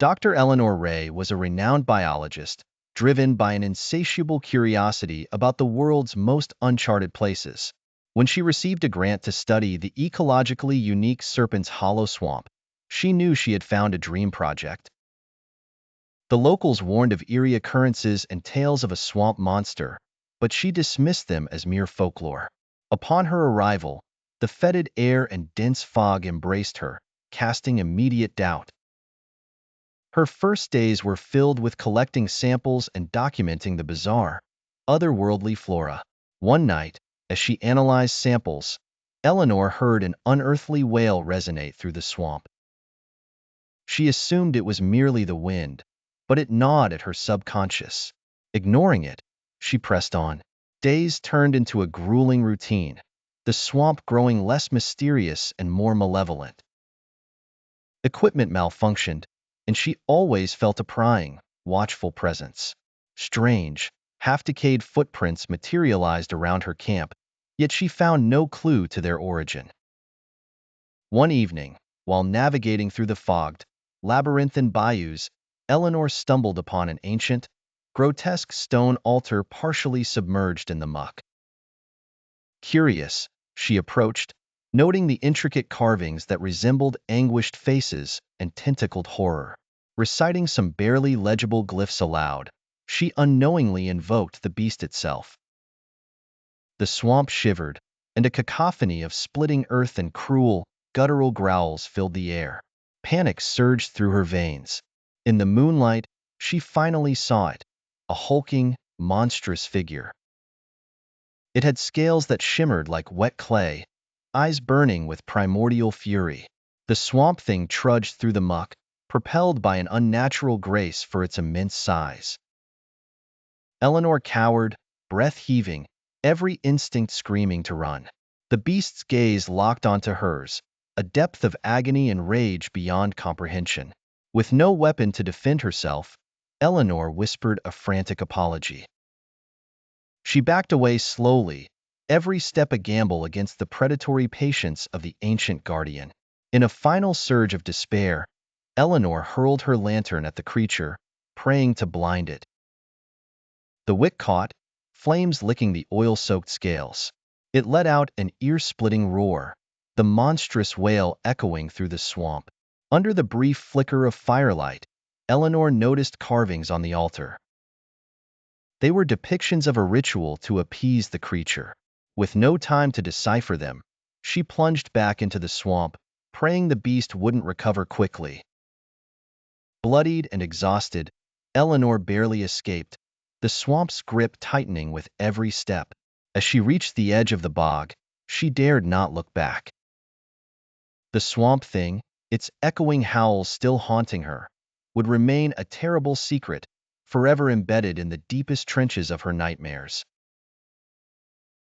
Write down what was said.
Dr. Eleanor Wray was a renowned biologist, driven by an insatiable curiosity about the world's most uncharted places. When she received a grant to study the ecologically unique Serpent's hollow swamp, she knew she had found a dream project. The locals warned of eerie occurrences and tales of a swamp monster, but she dismissed them as mere folklore. Upon her arrival, the fetid air and dense fog embraced her, casting immediate doubt. Her first days were filled with collecting samples and documenting the bizarre, otherworldly flora. One night, as she analyzed samples, Eleanor heard an unearthly wail resonate through the swamp. She assumed it was merely the wind, but it gnawed at her subconscious. Ignoring it, she pressed on. Days turned into a grueling routine, the swamp growing less mysterious and more malevolent. Equipment malfunctioned, and she always felt a prying, watchful presence. Strange, half-decayed footprints materialized around her camp, yet she found no clue to their origin. One evening, while navigating through the fogged, labyrinthine bayous, Eleanor stumbled upon an ancient, grotesque stone altar partially submerged in the muck. Curious, she approached, noting the intricate carvings that resembled anguished faces and tentacled horror. Reciting some barely legible glyphs aloud, she unknowingly invoked the beast itself. The swamp shivered, and a cacophony of splitting earth and cruel, guttural growls filled the air. Panic surged through her veins. In the moonlight, she finally saw it, a hulking, monstrous figure. It had scales that shimmered like wet clay, eyes burning with primordial fury. The swamp thing trudged through the muck, propelled by an unnatural grace for its immense size. Eleanor cowered, breath heaving, every instinct screaming to run. The beast's gaze locked onto hers, a depth of agony and rage beyond comprehension. With no weapon to defend herself, Eleanor whispered a frantic apology. She backed away slowly, every step a gamble against the predatory patience of the ancient guardian. In a final surge of despair, Eleanor hurled her lantern at the creature, praying to blind it. The wick caught, flames licking the oil-soaked scales. It let out an ear-splitting roar, the monstrous wail echoing through the swamp. Under the brief flicker of firelight, Eleanor noticed carvings on the altar. They were depictions of a ritual to appease the creature. With no time to decipher them, she plunged back into the swamp, praying the beast wouldn't recover quickly. Bloodied and exhausted, Eleanor barely escaped, the swamp's grip tightening with every step. As she reached the edge of the bog, she dared not look back. The swamp thing, its echoing howls still haunting her, would remain a terrible secret, forever embedded in the deepest trenches of her nightmares.